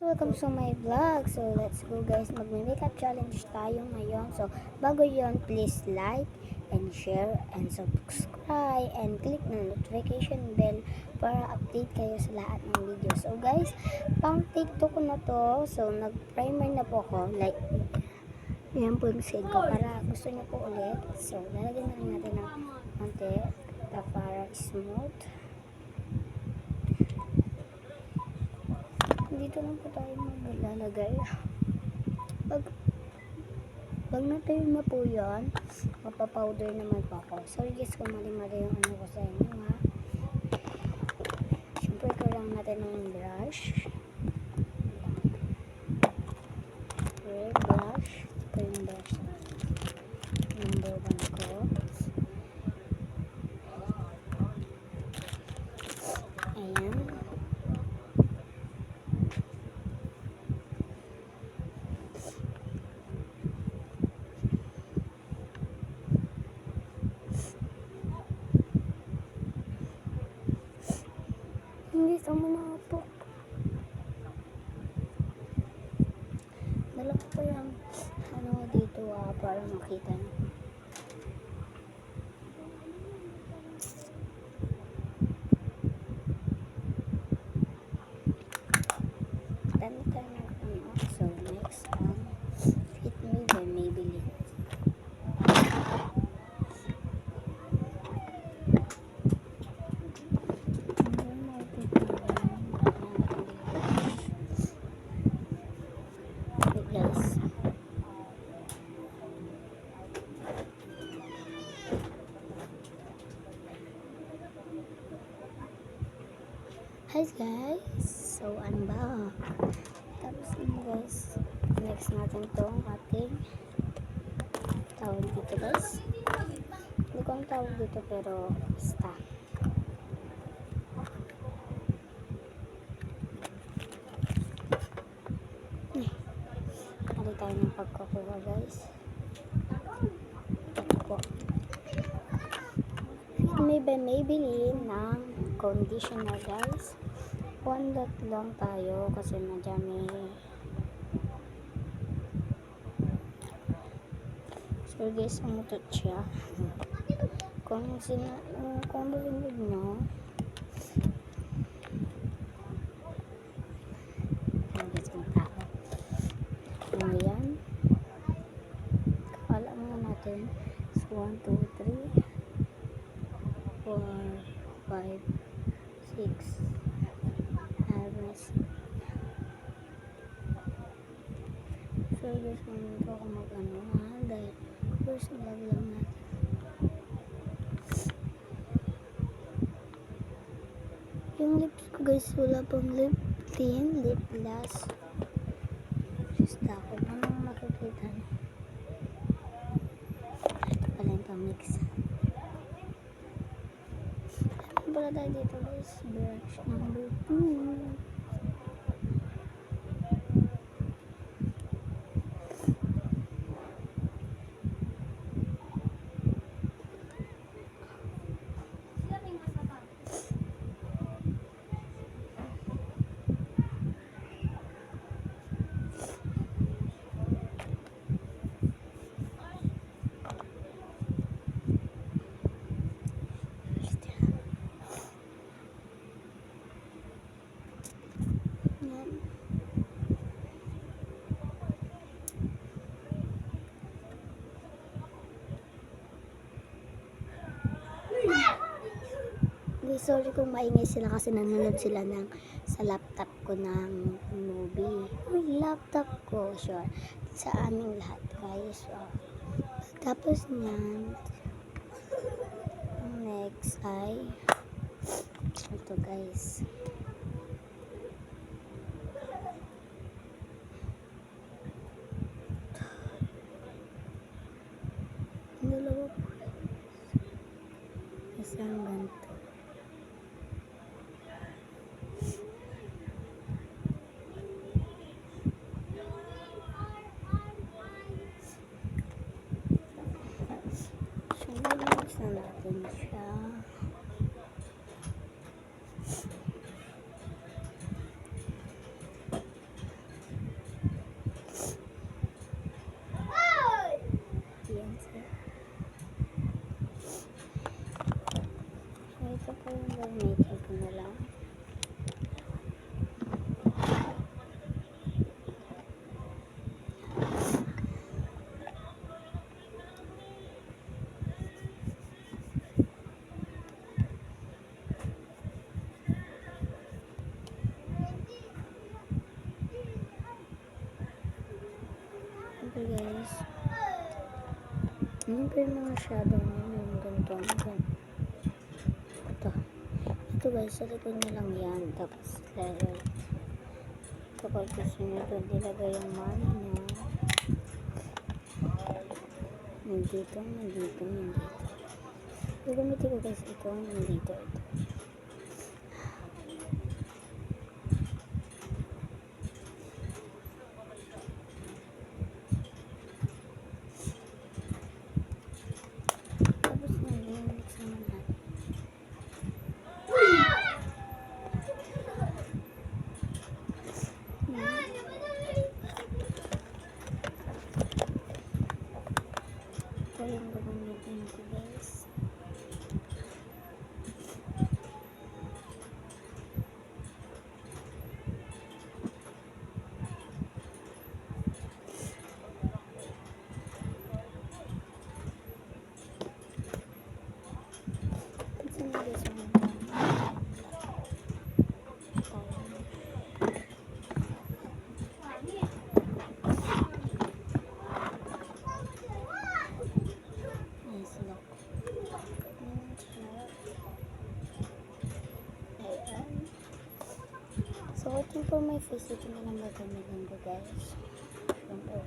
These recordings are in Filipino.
Welcome to my vlog. So, let's go guys. Magme-makeup challenge tayo ngayon. So, bago yon, please like and share and subscribe and click na notification bell para update kayo sa lahat ng video. So, guys, pang TikTok ko na to. So, nag-primer na po ako. Like, yan po yung shade ko para gusto niyo po ulit. So, lalagyan na rin natin ng konti para smooth. Dito lang po tayo maglalagay. Pag natayo na po yan, mapapowder naman po ako. Sorry guys kung mali-mali yung ano ko sa inyo ha. Siyempre kailangan natin ng brush. Okay, brush. Ito yung brush. Number 1 ko. Ayan. Hindi sa mga po. Dala ko yung ano dito para makita nyo. Dami tayo ng ano. So next Fit Me by Maybelline. Hi guys! So, ano ba? Tapos yun guys, next natin itong ating tawag dito guys. Hindi ko ang tawag dito pero basta. Hali tayo ng pagkakuha guys. Ito. Fit Me by Maybelline ng conditioner guys. 1 dot lang tayo kasi madami. So guys, umutot siya. Kung marinig nyo, ayan. Kakala muna natin. So 1, 2, 3 4, 5, 6 So guys, kung dito ako mag-ano dahil first vlog lang natin. Yung lips ko guys, wala pang lip tint, lip gloss. Just ako, anong makikita niyo? Ito pala yung pamix. Ano pala tayo dito guys? Brush number 2. Sorry kung maingay sila kasi nanonood sila sa laptop ko ng movie. Uy, laptop ko, sure. Sa aming lahat, guys. Tapos niyan, next ay ito, guys. Dalawa po. Isang ganito. Natin siya. guys. Ano pa yung mga shadow niya? Yung ganito. Ito guys, sa likod niya lang yan. Tapos, kapag gusto nyo ito, nilagay yung money niya. Nandito. Gagamitin ko guys ito. Nandito. Tapos na yun. Next naman natin. Ito yung gagamitin ko guys. So, ito po may face. Ito na lang gagamitin ko guys. Ito po.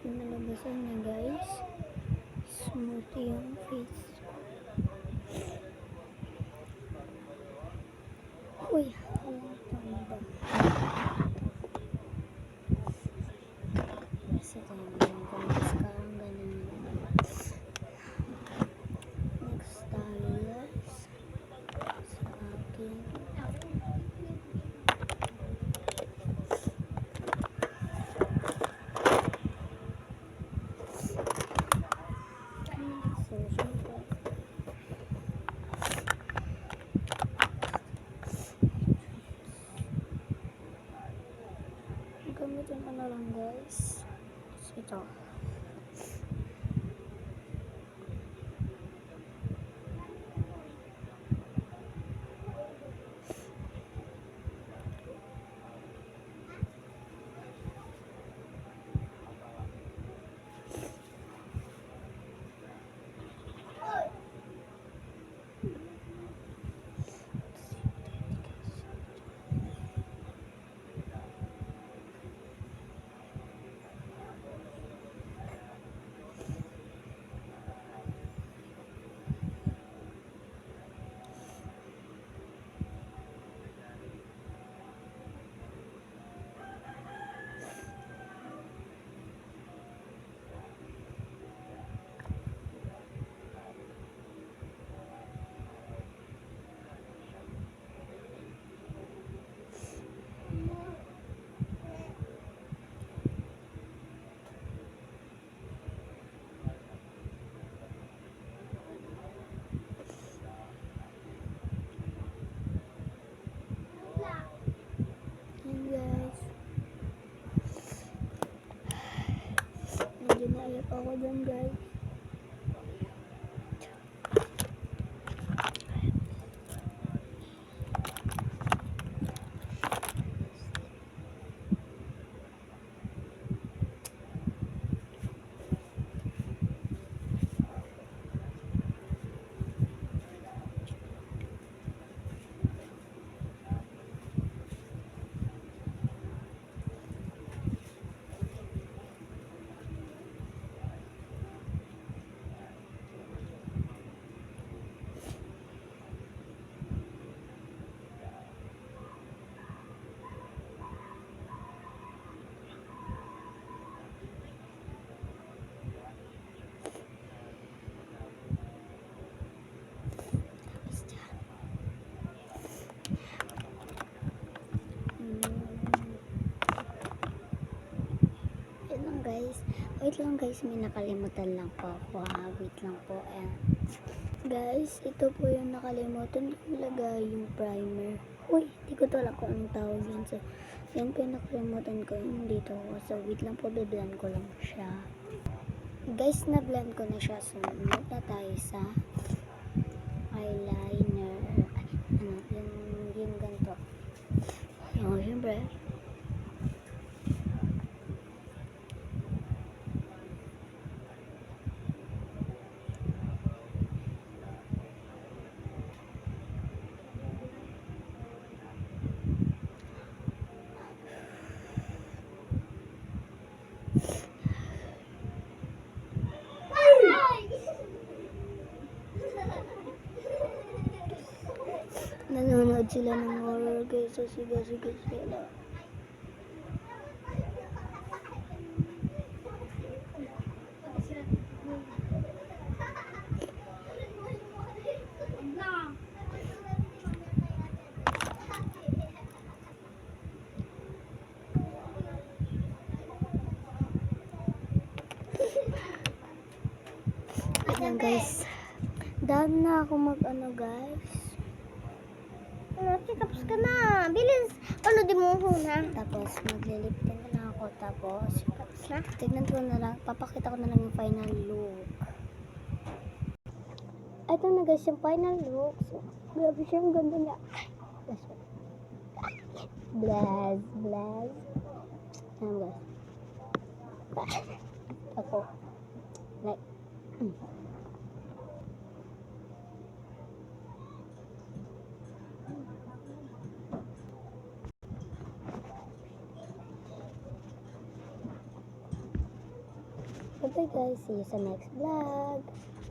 Nalabasan niya guys. Smooth yung face. Uy, ano ba? Kasi ganyan kung sekarang ganun. Next tayo guys. Sa akin. Gamitin ko na lang guys. Ito. Ako dyan guys. guys. Wait lang guys, may nakalimutan lang po ako ha. Wait lang po. Guys, ito po yung nakalimutan ko ilagay yung primer. Uy, hindi ko to alam kung anong tawag yan. So, yan po yung nakalimutan ko yung dito ko. So, wait lang po, biblend ko lang siya. Guys, na-blend ko na siya. So, move na tayo sa eyeliner. Yung ganito. Siyempre. Nanonood sila ng horror guys, so siga-siga sila. Ayan guys, daan na ako mag-ano guys. Tapos ka na. Bilis. Ano di mo na? Tapos magliliptin na ako. Tapos Na? tignan ko na lang, papakita ko na lang yung final look. Ito na guys yung final look. So, grabe siya, ang ganda niya. Bless. Ayan guys. Ako. Like. Bye guys, see you sa next vlog.